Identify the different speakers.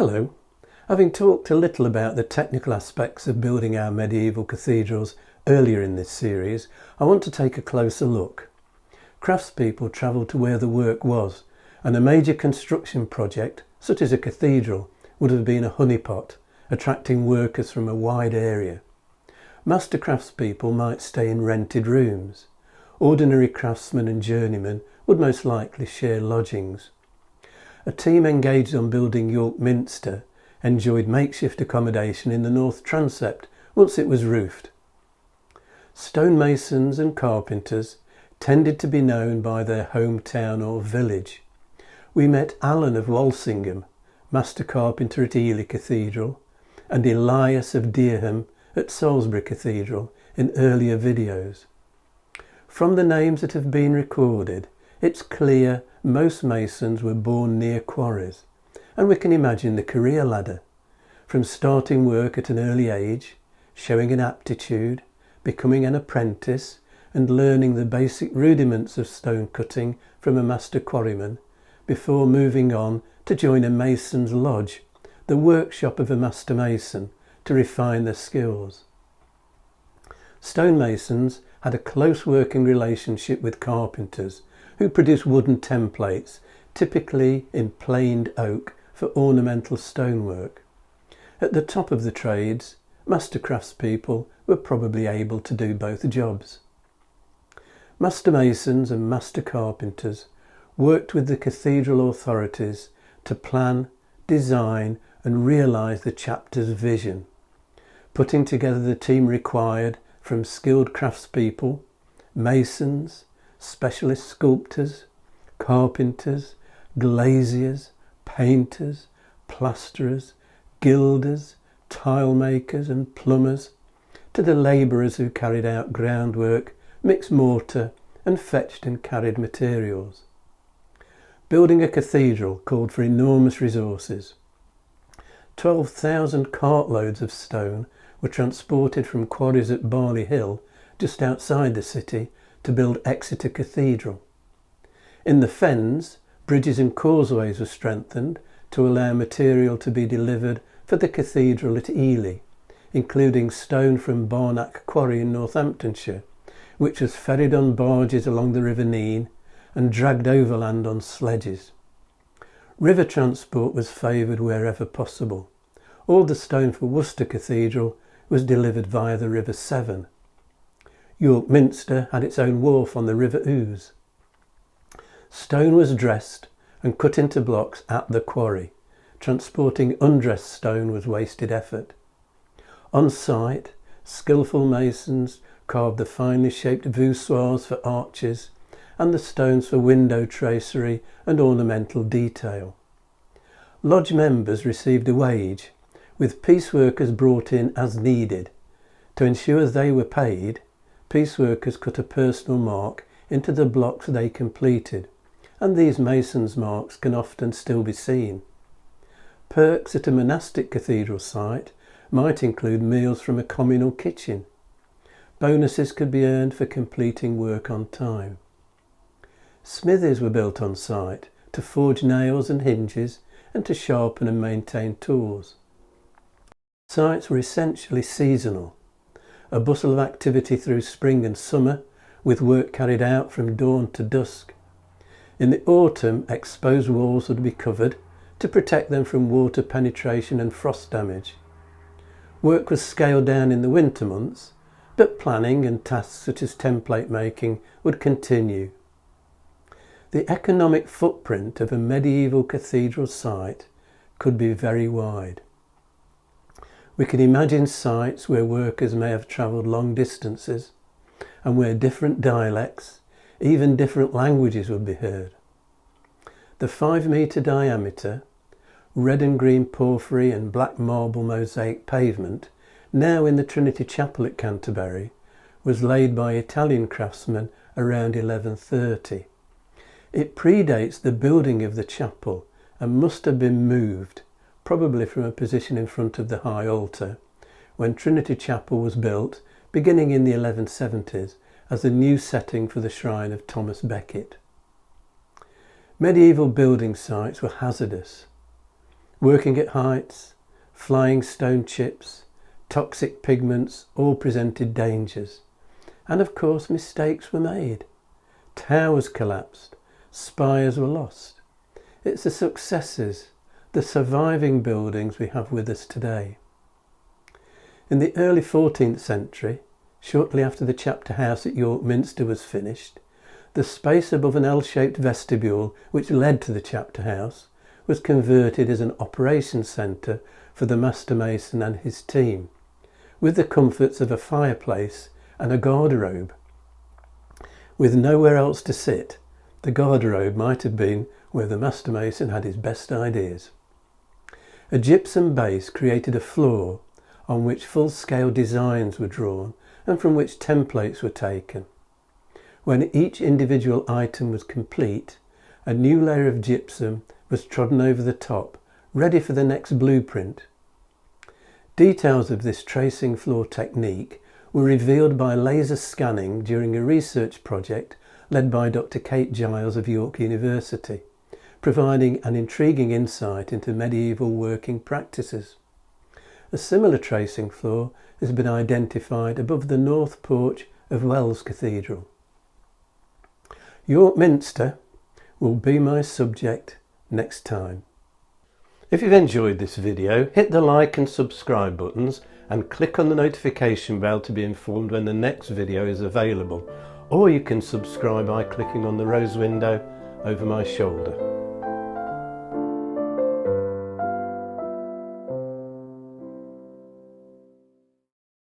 Speaker 1: Hello. Having talked a little about the technical aspects of building our medieval cathedrals earlier in this series, I want to take a closer look. Craftspeople travelled to where the work was, and a major construction project, such as a cathedral, would have been a honeypot, attracting workers from a wide area. Master craftspeople might stay in rented rooms. Ordinary craftsmen and journeymen would most likely share lodgings. A team engaged on building York Minster enjoyed makeshift accommodation in the north transept once it was roofed. Stonemasons and carpenters tended to be known by their hometown or village. We met Alan of Walsingham, master carpenter at Ely Cathedral, and Elias of Dereham at Salisbury Cathedral in earlier videos. From the names that have been recorded, it's clear most masons were born near quarries, and we can imagine the career ladder, from starting work at an early age, showing an aptitude, becoming an apprentice, and learning the basic rudiments of stone cutting from a master quarryman, before moving on to join a mason's lodge, the workshop of a master mason, to refine their skills. Stonemasons had a close working relationship with carpenters, who produced wooden templates, typically in planed oak, for ornamental stonework. At the top of the trades, master craftspeople were probably able to do both jobs. Master masons and master carpenters worked with the cathedral authorities to plan, design and realise the chapter's vision, putting together the team required from skilled craftspeople, masons, specialist sculptors, carpenters, glaziers, painters, plasterers, gilders, tile makers and plumbers, to the labourers who carried out groundwork, mixed mortar and fetched and carried materials. Building a cathedral called for enormous resources. 12,000 cartloads of stone were transported from quarries at Barley Hill, just outside the city, to build Exeter Cathedral. In the Fens, bridges and causeways were strengthened to allow material to be delivered for the cathedral at Ely, including stone from Barnack Quarry in Northamptonshire, which was ferried on barges along the River Nene and dragged overland on sledges. River transport was favoured wherever possible. All the stone for Worcester Cathedral was delivered via the River Severn. York Minster had its own wharf on the River Ouse. Stone was dressed and cut into blocks at the quarry. Transporting undressed stone was wasted effort. On site, skillful masons carved the finely shaped voussoirs for arches and the stones for window tracery and ornamental detail. Lodge members received a wage, with pieceworkers brought in as needed. To ensure they were paid, pieceworkers cut a personal mark into the blocks they completed, and these masons' marks can often still be seen. Perks at a monastic cathedral site might include meals from a communal kitchen. Bonuses could be earned for completing work on time. Smithies were built on site to forge nails and hinges and to sharpen and maintain tools. Sites were essentially seasonal, a bustle of activity through spring and summer, with work carried out from dawn to dusk. In the autumn, exposed walls would be covered to protect them from water penetration and frost damage. Work was scaled down in the winter months, but planning and tasks such as template making would continue. The economic footprint of a medieval cathedral site could be very wide. We can imagine sites where workers may have travelled long distances and where different dialects, even different languages, would be heard. The 5-metre diameter, red and green porphyry and black marble mosaic pavement, now in the Trinity Chapel at Canterbury, was laid by Italian craftsmen around 1130. It predates the building of the chapel and must have been moved, probably from a position in front of the high altar, when Trinity Chapel was built, beginning in the 1170s, as a new setting for the shrine of Thomas Becket. Medieval building sites were hazardous. Working at heights, flying stone chips, toxic pigments all presented dangers. And of course mistakes were made. Towers collapsed, spires were lost. It's the successes, the surviving buildings we have with us today. In the early 14th century, shortly after the chapter house at York Minster was finished, the space above an L-shaped vestibule which led to the chapter house was converted as an operations centre for the master mason and his team, with the comforts of a fireplace and a garderobe. With nowhere else to sit, the garderobe might have been where the master mason had his best ideas. A gypsum base created a floor on which full-scale designs were drawn and from which templates were taken. When each individual item was complete, a new layer of gypsum was trodden over the top, ready for the next blueprint. Details of this tracing floor technique were revealed by laser scanning during a research project led by Dr. Kate Giles of York University, providing an intriguing insight into medieval working practices. A similar tracing floor has been identified above the north porch of Wells Cathedral. York Minster will be my subject next time. If you've enjoyed this video, hit the like and subscribe buttons and click on the notification bell to be informed when the next video is available, or you can subscribe by clicking on the rose window over my shoulder.